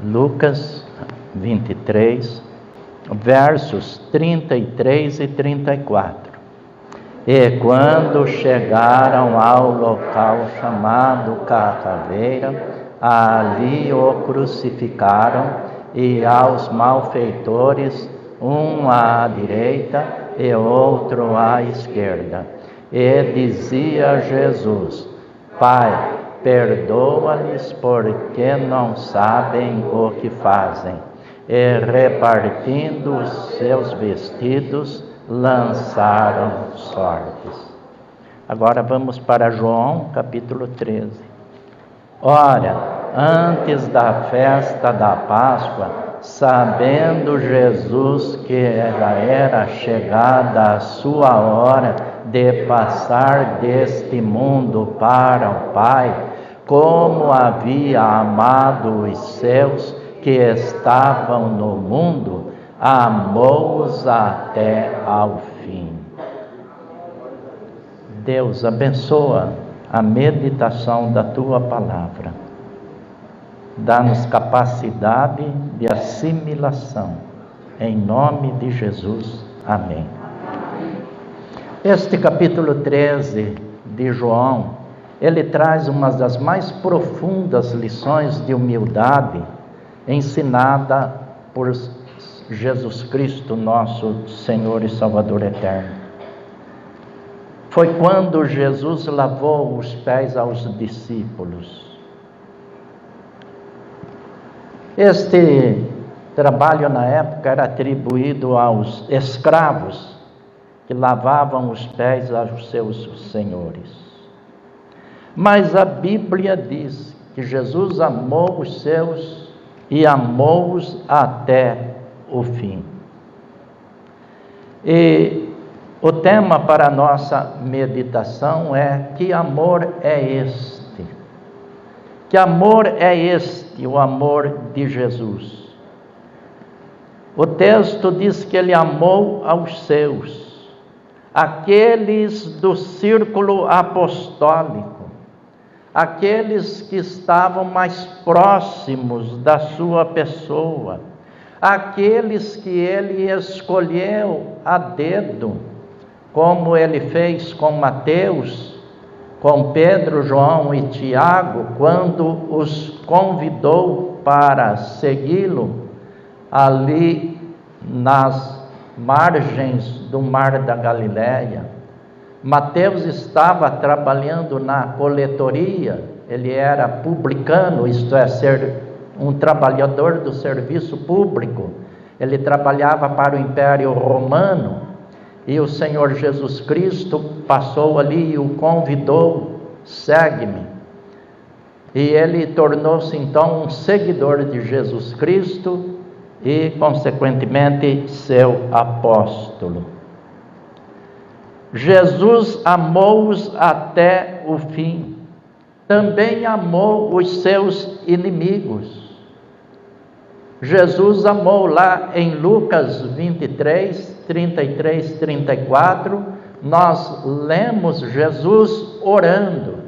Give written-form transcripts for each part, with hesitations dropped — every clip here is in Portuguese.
Lucas 23, versos 33 e 34. E quando chegaram ao local chamado Caveira, ali o crucificaram, e aos malfeitores, um à direita e outro à esquerda. E dizia Jesus: Pai, perdoa-lhes, porque não sabem o que fazem. E repartindo os seus vestidos, lançaram sortes. Agora vamos para João capítulo 13. Ora, antes da festa da Páscoa, sabendo Jesus que já era chegada a sua hora de passar deste mundo para o Pai, como havia amado os seus que estavam no mundo, amou-os até ao fim. Deus abençoa a meditação da Tua Palavra. Dá-nos capacidade de assimilação. Em nome de Jesus. Amém. Este capítulo 13 de João, ele traz uma das mais profundas lições de humildade ensinada por Jesus Cristo, nosso Senhor e Salvador eterno. Foi quando Jesus lavou os pés aos discípulos. Este trabalho na época era atribuído aos escravos que lavavam os pés aos seus senhores. Mas a Bíblia diz que Jesus amou os seus e amou-os até o fim. E o tema para a nossa meditação é: que amor é este? Que amor é este, o amor de Jesus? O texto diz que ele amou aos seus, aqueles do círculo apostólico, aqueles que estavam mais próximos da sua pessoa, aqueles que ele escolheu a dedo, como ele fez com Mateus, com Pedro, João e Tiago, quando os convidou para segui-lo ali nas margens do mar da Galileia. Mateus estava trabalhando na coletoria, ele era publicano, isto é, ser um trabalhador do serviço público. Ele trabalhava para o Império Romano. E o Senhor Jesus Cristo passou ali e o convidou: segue-me. E ele tornou-se então um seguidor de Jesus Cristo e, consequentemente, seu apóstolo. Jesus amou-os até o fim. Também amou os seus inimigos. Jesus amou lá em Lucas 23, 33, 34, nós lemos Jesus orando,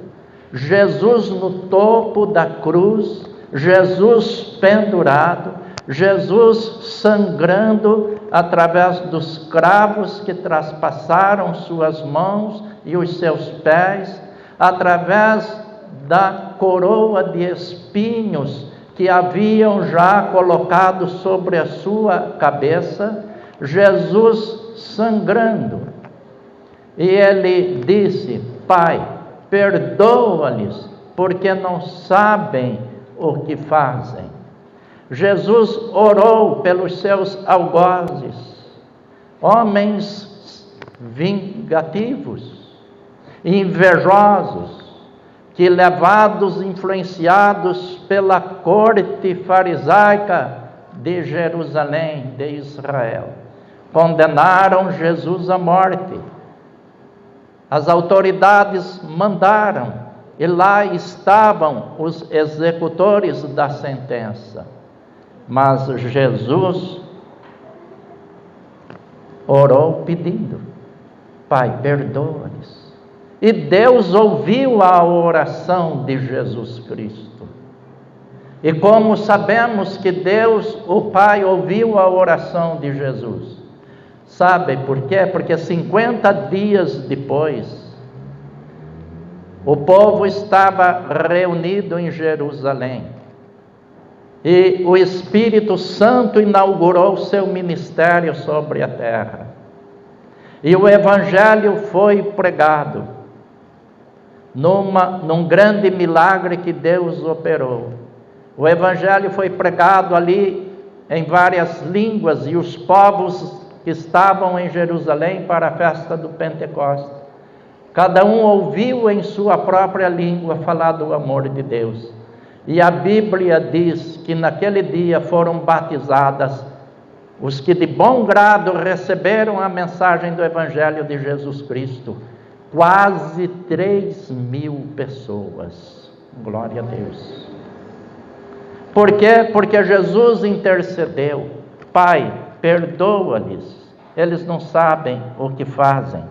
Jesus no topo da cruz, Jesus pendurado, Jesus sangrando através dos cravos que traspassaram suas mãos e os seus pés, através da coroa de espinhos que haviam já colocado sobre a sua cabeça, Jesus sangrando. E ele disse: Pai, perdoa-lhes, porque não sabem o que fazem. Jesus orou pelos seus algozes, homens vingativos, invejosos, que, levados, influenciados pela corte farisaica de Jerusalém, de Israel, condenaram Jesus à morte. As autoridades mandaram, e lá estavam os executores da sentença. Mas Jesus orou pedindo: Pai, perdoa-lhes. E Deus ouviu a oração de Jesus Cristo. E como sabemos que Deus, o Pai, ouviu a oração de Jesus? Sabe por quê? Porque 50 dias depois, o povo estava reunido em Jerusalém. E o Espírito Santo inaugurou seu ministério sobre a terra. E o Evangelho foi pregado num grande milagre que Deus operou. O Evangelho foi pregado ali em várias línguas, e os povos que estavam em Jerusalém para a festa do Pentecostes, cada um ouviu em sua própria língua falar do amor de Deus. E a Bíblia diz que naquele dia foram batizadas os que de bom grado receberam a mensagem do Evangelho de Jesus Cristo. Quase 3.000 pessoas. Glória a Deus. Por quê? Porque Jesus intercedeu. Pai, perdoa-lhes, eles não sabem o que fazem.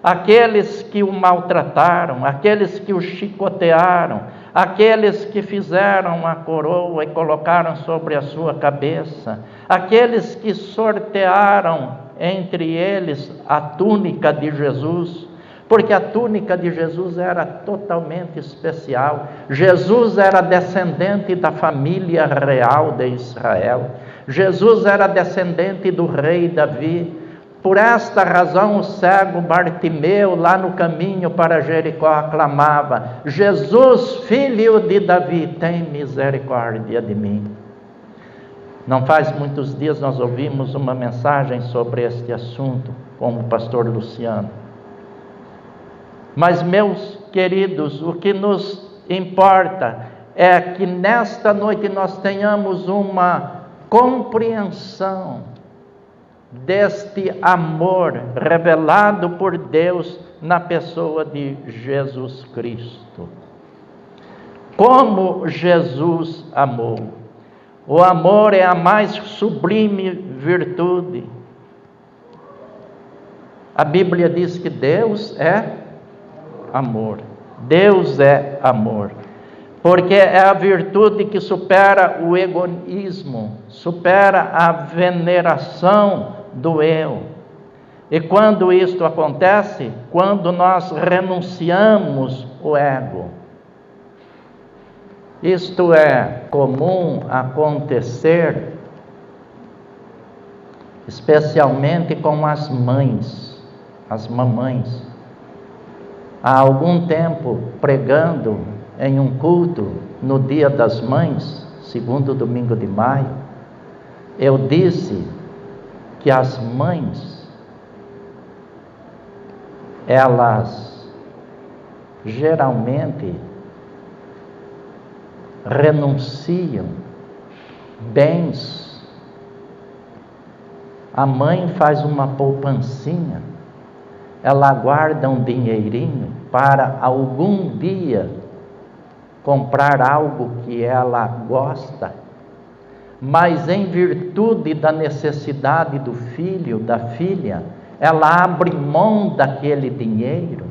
Aqueles que o maltrataram, aqueles que o chicotearam, aqueles que fizeram a coroa e colocaram sobre a sua cabeça, aqueles que sortearam entre eles a túnica de Jesus, porque a túnica de Jesus era totalmente especial. Jesus era descendente da família real de Israel. Jesus era descendente do rei Davi. Por esta razão o cego Bartimeu, lá no caminho para Jericó, clamava: Jesus, filho de Davi, tem misericórdia de mim. Não faz muitos dias nós ouvimos uma mensagem sobre este assunto com o pastor Luciano. Mas, meus queridos, o que nos importa é que nesta noite nós tenhamos uma compreensão deste amor revelado por Deus na pessoa de Jesus Cristo. Como Jesus amou. O amor é a mais sublime virtude. A Bíblia diz que Deus é amor. Deus é amor. Porque é a virtude que supera o egoísmo, supera a veneração do eu. E quando isto acontece? Quando nós renunciamos o ego. Isto é comum acontecer, especialmente com as mães, as mamães. Há algum tempo, pregando em um culto no Dia das Mães, segundo domingo de maio, eu disse que as mães, elas geralmente renunciam bens. A mãe faz uma poupancinha, ela guarda um dinheirinho para algum dia comprar algo que ela gosta, mas em virtude da necessidade do filho, da filha, ela abre mão daquele dinheiro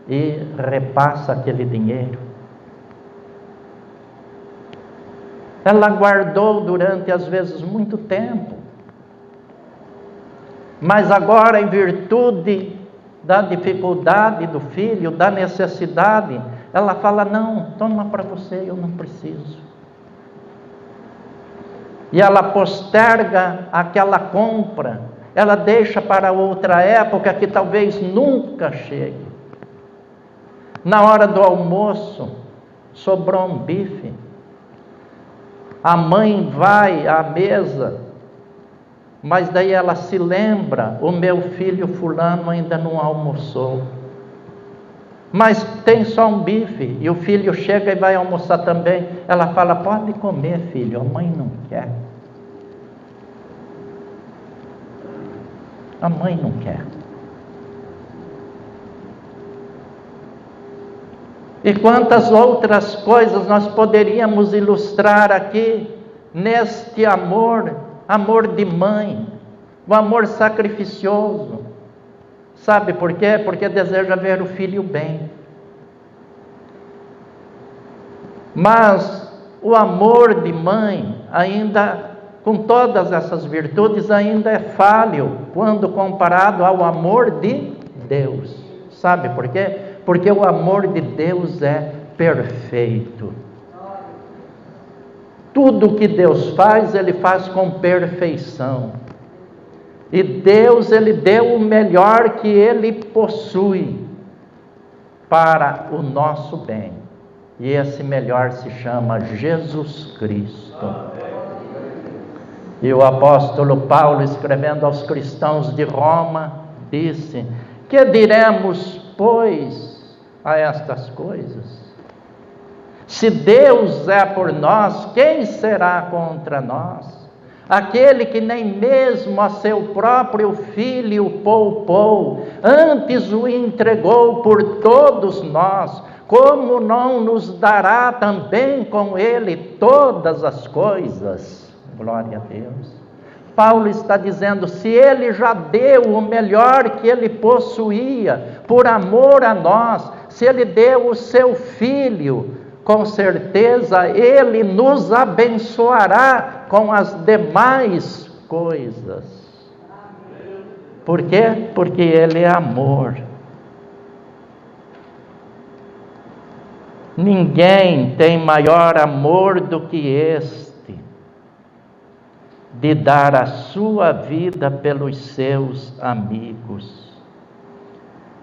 e repassa aquele dinheiro. Ela guardou durante, às vezes, muito tempo, mas agora, em virtude da dificuldade do filho, da necessidade, ela fala: não, toma para você, eu não preciso. E ela posterga aquela compra, ela deixa para outra época que talvez nunca chegue. Na hora do almoço, sobrou um bife, a mãe vai à mesa, mas daí ela se lembra: o meu filho fulano ainda não almoçou, mas tem só um bife, e o filho chega e vai almoçar também. Ela fala: pode comer, filho, a mãe não quer. A mãe não quer. E quantas outras coisas nós poderíamos ilustrar aqui neste amor, amor de mãe, o amor sacrificioso. Sabe por quê? Porque deseja ver o filho bem. Mas o amor de mãe, ainda com todas essas virtudes, ainda é falho quando comparado ao amor de Deus. Sabe por quê? Porque o amor de Deus é perfeito. Tudo que Deus faz, Ele faz com perfeição. E Deus, Ele deu o melhor que Ele possui para o nosso bem. E esse melhor se chama Jesus Cristo. E o apóstolo Paulo, escrevendo aos cristãos de Roma, disse: que diremos, pois, a estas coisas? Se Deus é por nós, quem será contra nós? Aquele que nem mesmo a seu próprio filho poupou, antes o entregou por todos nós, como não nos dará também com ele todas as coisas? Glória a Deus. Paulo está dizendo, se ele já deu o melhor que ele possuía, por amor a nós, se ele deu o seu filho, com certeza ele nos abençoará com as demais coisas. Por quê? Porque ele é amor. Ninguém tem maior amor do que este, de dar a sua vida pelos seus amigos.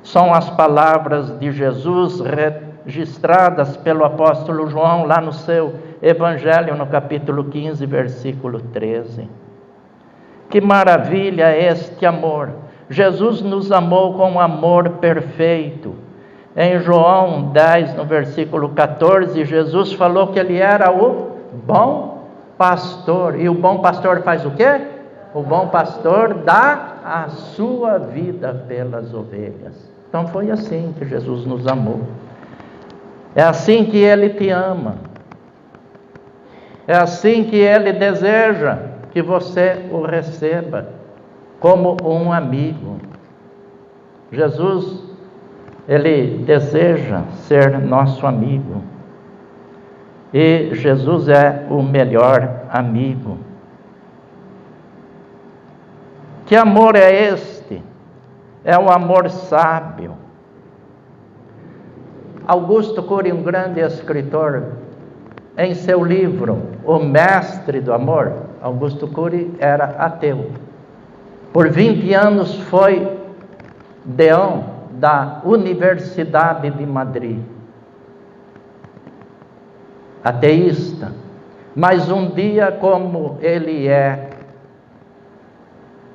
São as palavras de Jesus registradas pelo apóstolo João lá no seu Evangelho, no capítulo 15, versículo 13. Que maravilha este amor! Jesus nos amou com um amor perfeito. Em João 10, no versículo 14, Jesus falou que ele era o bom pastor. E o bom pastor faz o quê? O bom pastor dá a sua vida pelas ovelhas. Então foi assim que Jesus nos amou. É assim que Ele te ama. É assim que Ele deseja que você o receba como um amigo. Jesus, Ele deseja ser nosso amigo. E Jesus é o melhor amigo. Que amor é este? É um amor sábio. Augusto Cury, um grande escritor, em seu livro O Mestre do Amor, Augusto Cury era ateu. Por 20 anos foi deão da Universidade de Madrid. Ateísta. Mas um dia, como ele é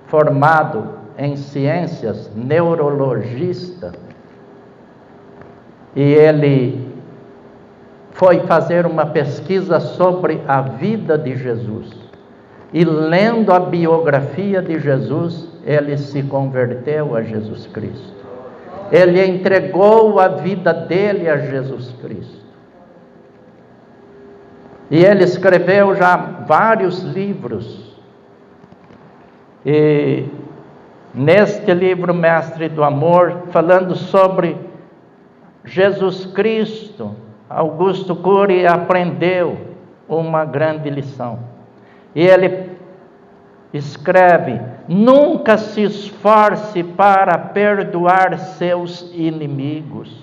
formado em ciências, neurologista, e ele foi fazer uma pesquisa sobre a vida de Jesus. E lendo a biografia de Jesus, ele se converteu a Jesus Cristo. Ele entregou a vida dele a Jesus Cristo. E ele escreveu já vários livros. E neste livro, Mestre do Amor, falando sobre Jesus Cristo, Augusto Cury aprendeu uma grande lição. E ele escreve: nunca se esforce para perdoar seus inimigos.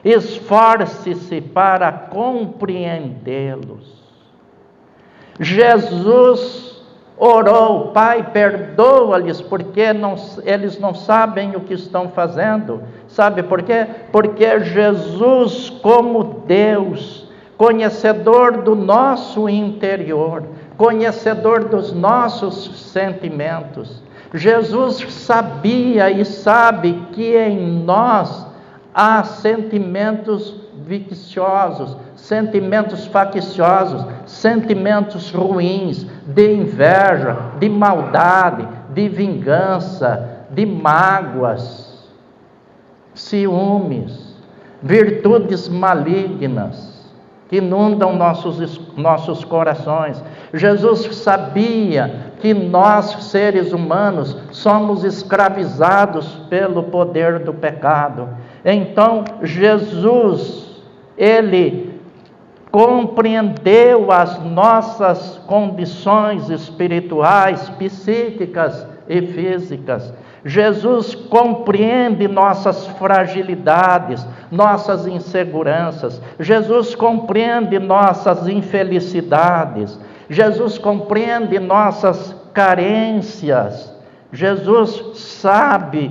Esforce-se para compreendê-los. Jesus orou: Pai, perdoa-lhes, porque eles não sabem o que estão fazendo. Sabe por quê? Porque Jesus, como Deus, conhecedor do nosso interior, conhecedor dos nossos sentimentos, Jesus sabia e sabe que em nós há sentimentos viciosos, sentimentos facciosos, sentimentos ruins, de inveja, de maldade, de vingança, de mágoas, ciúmes, virtudes malignas que inundam nossos corações. Jesus sabia que nós, seres humanos, somos escravizados pelo poder do pecado. Então, Jesus, ele compreendeu as nossas condições espirituais, psíquicas e físicas. Jesus compreende nossas fragilidades, nossas inseguranças. Jesus compreende nossas infelicidades. Jesus compreende nossas carências. Jesus sabe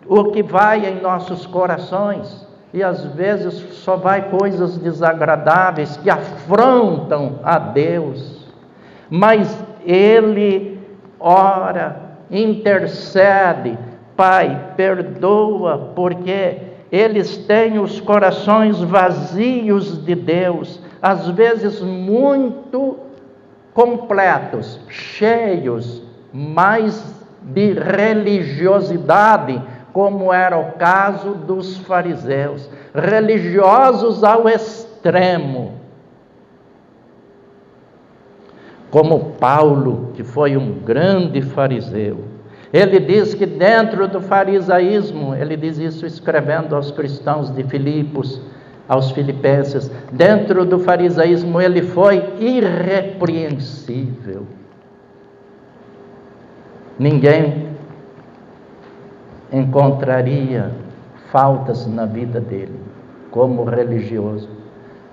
o que vai em nossos corações. E às vezes só vai coisas desagradáveis que afrontam a Deus. Mas Ele ora, intercede: Pai, perdoa, porque eles têm os corações vazios de Deus, às vezes muito completos, cheios, mas de religiosidade, como era o caso dos fariseus, religiosos ao extremo. Como Paulo, que foi um grande fariseu. Ele diz que dentro do farisaísmo, ele diz isso escrevendo aos cristãos de Filipos, aos filipenses, dentro do farisaísmo ele foi irrepreensível. Ninguém encontraria faltas na vida dele como religioso.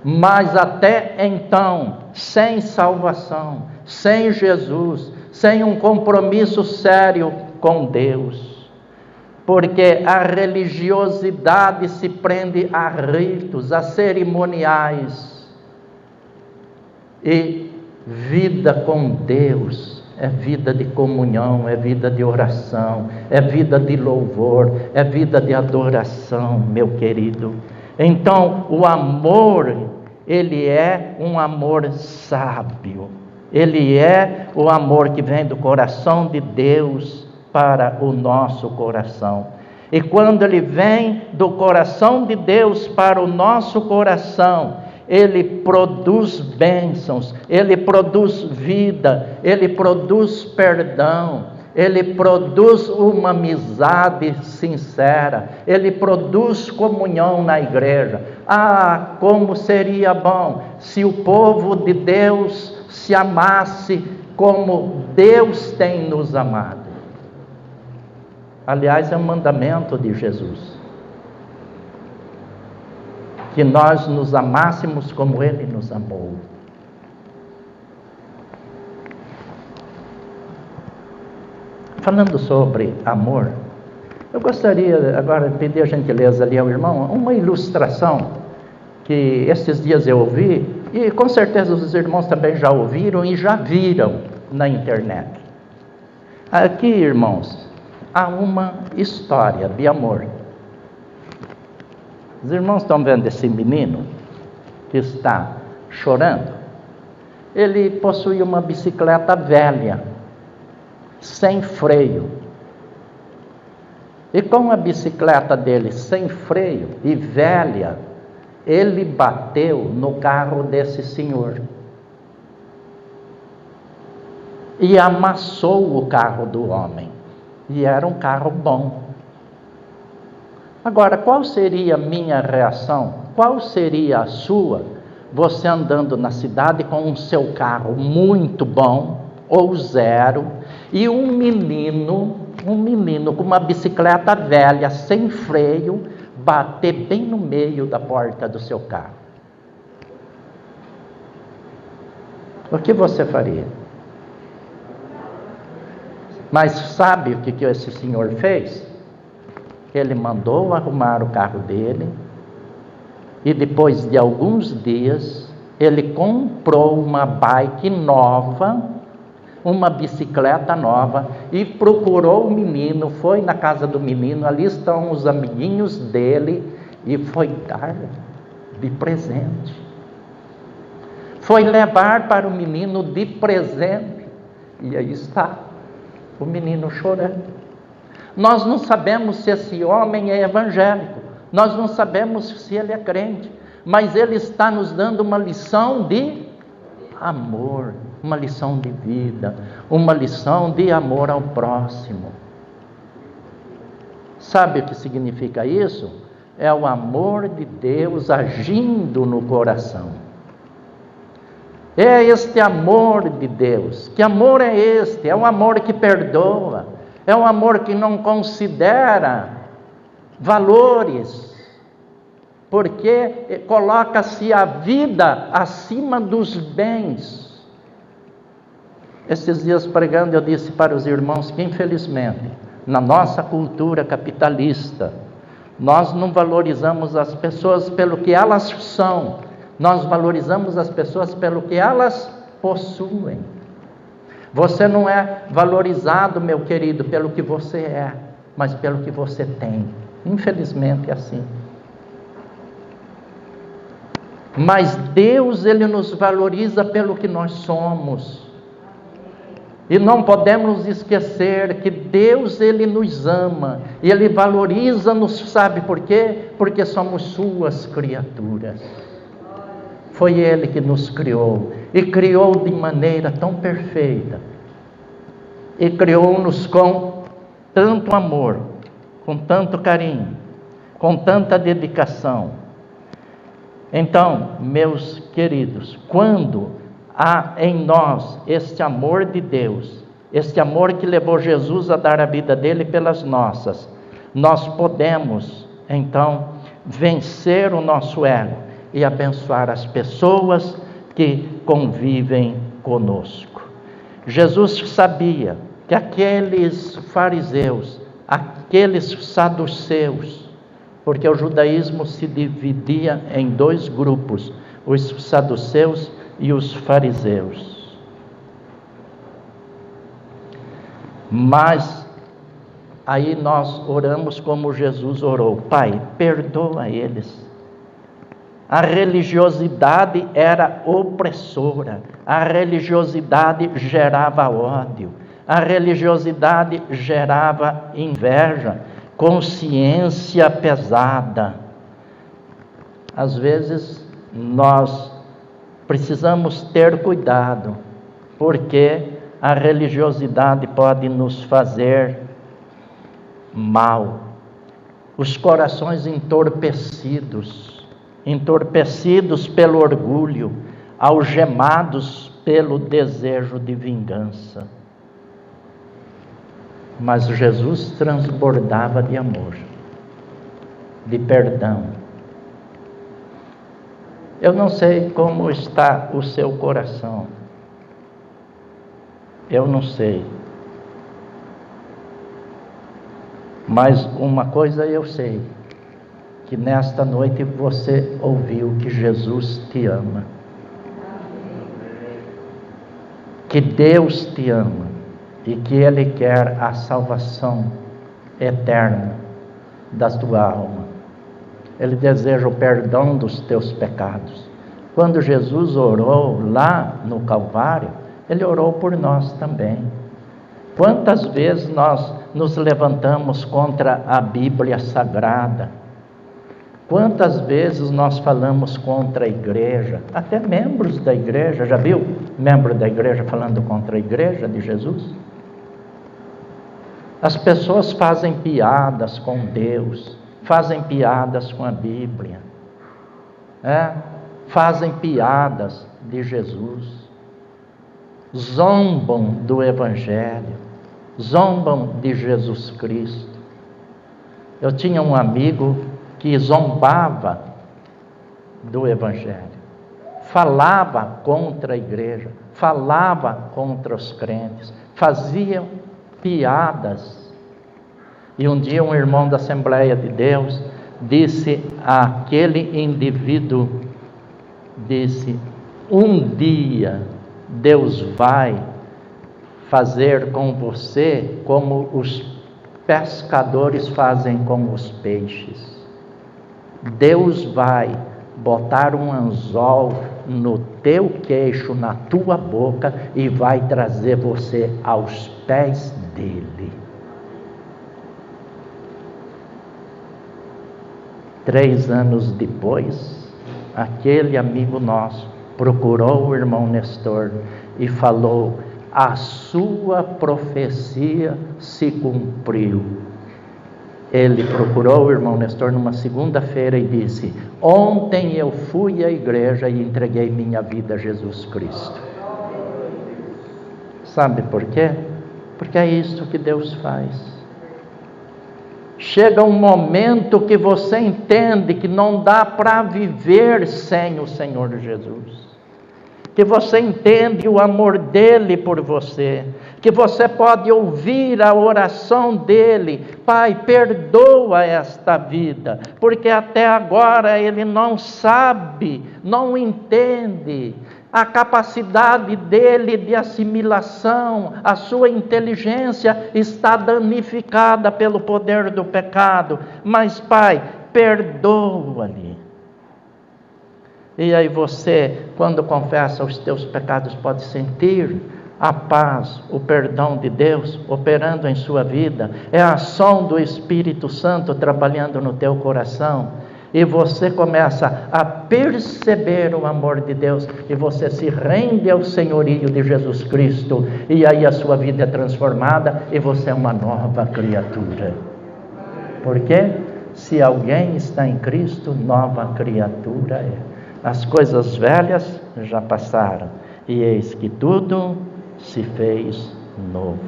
Mas até então, sem salvação, sem Jesus, sem um compromisso sério com Deus, porque a religiosidade se prende a ritos, a cerimoniais, e vida com Deus é vida de comunhão, é vida de oração, é vida de louvor, é vida de adoração, meu querido. Então, o amor, ele é um amor sábio. Ele é o amor que vem do coração de Deus para o nosso coração. E quando ele vem do coração de Deus para o nosso coração, ele produz bênçãos, ele produz vida, ele produz perdão, ele produz uma amizade sincera, ele produz comunhão na igreja. Ah, como seria bom se o povo de Deus se amasse como Deus tem nos amado. Aliás, é um mandamento de Jesus, que nós nos amássemos como Ele nos amou. Falando sobre amor, eu gostaria agora de pedir a gentileza ali ao irmão uma ilustração que esses dias eu ouvi, e com certeza os irmãos também já ouviram e já viram na internet. Aqui, irmãos, há uma história de amor. Os irmãos estão vendo esse menino que está chorando? Ele possui uma bicicleta velha, sem freio. E com a bicicleta dele sem freio e velha, ele bateu no carro desse senhor. E amassou o carro do homem. E era um carro bom. Agora, qual seria a minha reação? Qual seria a sua? Você andando na cidade com o seu carro muito bom, ou zero, e um menino com uma bicicleta velha, sem freio, bater bem no meio da porta do seu carro. O que você faria? Mas sabe o que esse senhor fez? Ele mandou arrumar o carro dele, e depois de alguns dias, ele comprou uma bike nova, uma bicicleta nova, e procurou o menino, foi na casa do menino, ali estão os amiguinhos dele, e foi dar de presente. Foi levar para o menino de presente, e aí está o menino chorando. Nós não sabemos se esse homem é evangélico, nós não sabemos se ele é crente, mas ele está nos dando uma lição de amor, uma lição de vida, uma lição de amor ao próximo. Sabe o que significa isso? É o amor de Deus agindo no coração. É este amor de Deus. Que amor é este? É um amor que perdoa, é um amor que não considera valores, porque coloca-se a vida acima dos bens. Esses dias pregando, eu disse para os irmãos que, infelizmente, na nossa cultura capitalista, nós não valorizamos as pessoas pelo que elas são, nós valorizamos as pessoas pelo que elas possuem. Você não é valorizado, meu querido, pelo que você é, mas pelo que você tem. Infelizmente é assim. Mas Deus, Ele nos valoriza pelo que nós somos. E não podemos esquecer que Deus, Ele nos ama, e Ele valoriza-nos, sabe por quê? Porque somos suas criaturas. Foi Ele que nos criou, e criou de maneira tão perfeita, e criou-nos com tanto amor, com tanto carinho, com tanta dedicação. Então, meus queridos, quando há em nós este amor de Deus, este amor que levou Jesus a dar a vida dele pelas nossas, nós podemos então vencer o nosso ego e abençoar as pessoas que convivem conosco. Jesus sabia que aqueles fariseus, aqueles saduceus, porque o judaísmo se dividia em dois grupos, os saduceus e os fariseus. Mas aí nós oramos como Jesus orou: Pai, perdoa eles. A religiosidade era opressora, a religiosidade gerava ódio, a religiosidade gerava inveja, consciência pesada. Às vezes nós precisamos ter cuidado, porque a religiosidade pode nos fazer mal. Os corações entorpecidos pelo orgulho, algemados pelo desejo de vingança. Mas Jesus transbordava de amor, de perdão. Eu não sei como está o seu coração. Eu não sei. Mas uma coisa eu sei, que nesta noite você ouviu que Jesus te ama. Que Deus te ama e que Ele quer a salvação eterna da tua alma. Ele deseja o perdão dos teus pecados. Quando Jesus orou lá no Calvário, Ele orou por nós também. Quantas vezes nós nos levantamos contra a Bíblia Sagrada? Quantas vezes nós falamos contra a igreja? Até membros da igreja, já viu? Membro da igreja falando contra a igreja de Jesus? As pessoas fazem piadas com Deus, fazem piadas com a Bíblia, fazem piadas de Jesus, zombam do Evangelho, zombam de Jesus Cristo. Eu tinha um amigo que zombava do Evangelho, falava contra a igreja, falava contra os crentes, fazia piadas. E um dia um irmão da Assembleia de Deus disse àquele indivíduo, disse: um dia Deus vai fazer com você como os pescadores fazem com os peixes. Deus vai botar um anzol no teu queixo, na tua boca, e vai trazer você aos pés dele. 3 anos depois, aquele amigo nosso procurou o irmão Nestor e falou: a sua profecia se cumpriu. Ele procurou o irmão Nestor numa segunda-feira e disse: ontem eu fui à igreja e entreguei minha vida a Jesus Cristo. Sabe por quê? Porque é isso que Deus faz. Chega um momento que você entende que não dá para viver sem o Senhor Jesus. Que você entende o amor dele por você, que você pode ouvir a oração dele: Pai, perdoa esta vida, porque até agora ele não sabe, não entende, a capacidade dele de assimilação, a sua inteligência está danificada pelo poder do pecado, mas Pai, perdoa-lhe. E aí você, quando confessa os teus pecados, pode sentir a paz, o perdão de Deus operando em sua vida. É a ação do Espírito Santo trabalhando no teu coração. E você começa a perceber o amor de Deus. E você se rende ao senhorio de Jesus Cristo. E aí a sua vida é transformada e você é uma nova criatura. Por quê? Se alguém está em Cristo, nova criatura é. As coisas velhas já passaram, e eis que tudo se fez novo.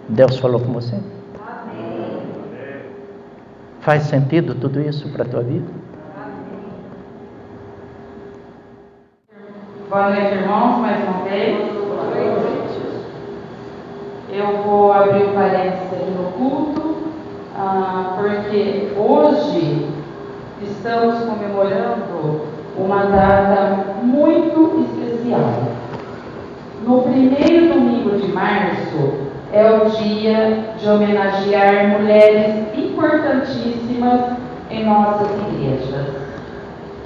Deus falou com você? Amém. Faz sentido tudo isso para a tua vida? Boa noite, irmãos, mais uma vez. Eu vou abrir um parênteses aqui no culto, porque hoje estamos comemorando uma data muito especial. No primeiro domingo de março é o dia de homenagear mulheres importantíssimas em nossas igrejas,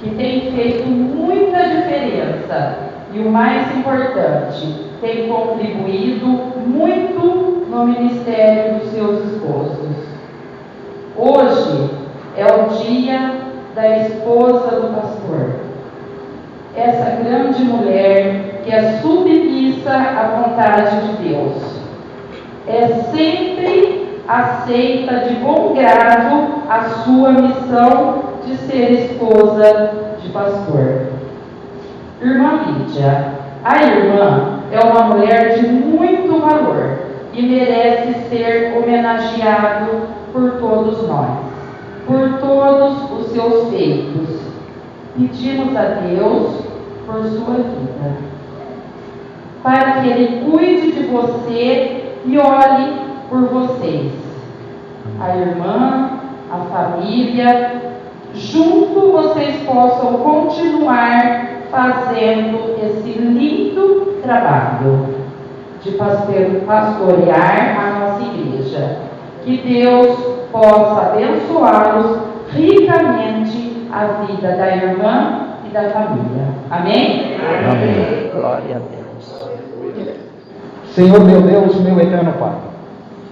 que têm feito muita diferença. E o mais importante, tem contribuído muito no ministério dos seus esposos. Hoje é o dia da esposa do pastor. Essa grande mulher que é submissa à vontade de Deus. É sempre aceita de bom grado a sua missão de ser esposa de pastor. Irmã Lídia, a irmã é uma mulher de muito valor e merece ser homenageado por todos nós, por todos os seus feitos. Pedimos a Deus por sua vida, para que Ele cuide de você e olhe por vocês. A irmã, a família, junto vocês possam continuar fazendo esse lindo trabalho de pastorear a nossa igreja. Que Deus possa abençoá-los ricamente a vida da irmã e da família. Amém? Amém. Glória a Deus. Senhor meu Deus, meu eterno Pai,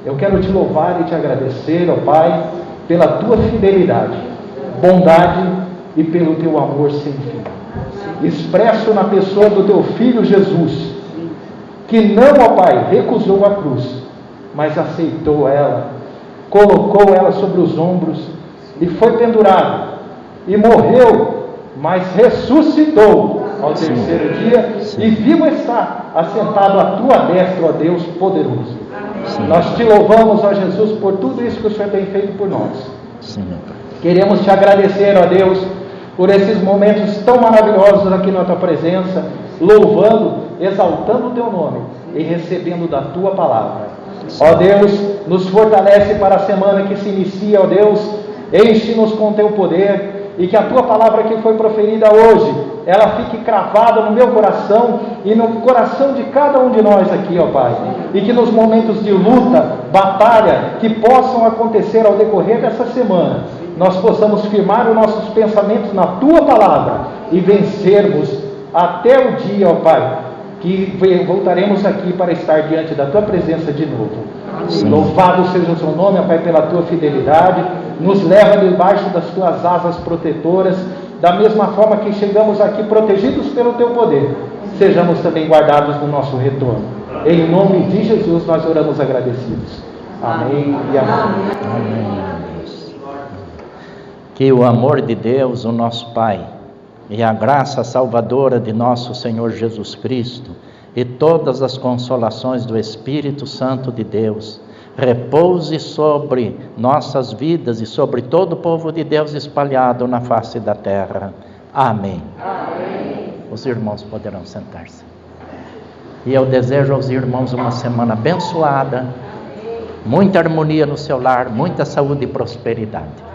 eu quero te louvar e te agradecer, ó Pai, pela tua fidelidade, bondade e pelo teu amor sem fim, expresso na pessoa do teu Filho Jesus, que não, ó Pai, recusou a cruz, mas aceitou ela, colocou ela sobre os ombros e foi pendurado e morreu, mas ressuscitou ao terceiro dia e vivo está, assentado à tua destra, ó Deus poderoso. Nós te louvamos, ó Jesus, por tudo isso que o Senhor tem feito por nós. Queremos te agradecer, ó Deus, por esses momentos tão maravilhosos aqui na tua presença, louvando, exaltando o teu nome e recebendo da tua palavra. Ó Deus, nos fortalece para a semana que se inicia, ó Deus, enche-nos com teu poder e que a tua palavra que foi proferida hoje, ela fique cravada no meu coração e no coração de cada um de nós aqui, ó Pai, e que nos momentos de luta, batalha, que possam acontecer ao decorrer dessa semana, nós possamos firmar os nossos pensamentos na tua palavra e vencermos até o dia, ó Pai, que voltaremos aqui para estar diante da tua presença de novo. Sim. Louvado seja o seu nome, ó Pai, pela tua fidelidade. Nos leva debaixo das tuas asas protetoras, da mesma forma que chegamos aqui protegidos pelo teu poder, sejamos também guardados no nosso retorno. Em nome de Jesus nós oramos agradecidos. Amém e amém. Amém. Que o amor de Deus, o nosso Pai, e a graça salvadora de nosso Senhor Jesus Cristo, e todas as consolações do Espírito Santo de Deus, repouse sobre nossas vidas e sobre todo o povo de Deus espalhado na face da terra. Amém. Amém. Os irmãos poderão sentar-se. E eu desejo aos irmãos uma semana abençoada, muita harmonia no seu lar, muita saúde e prosperidade.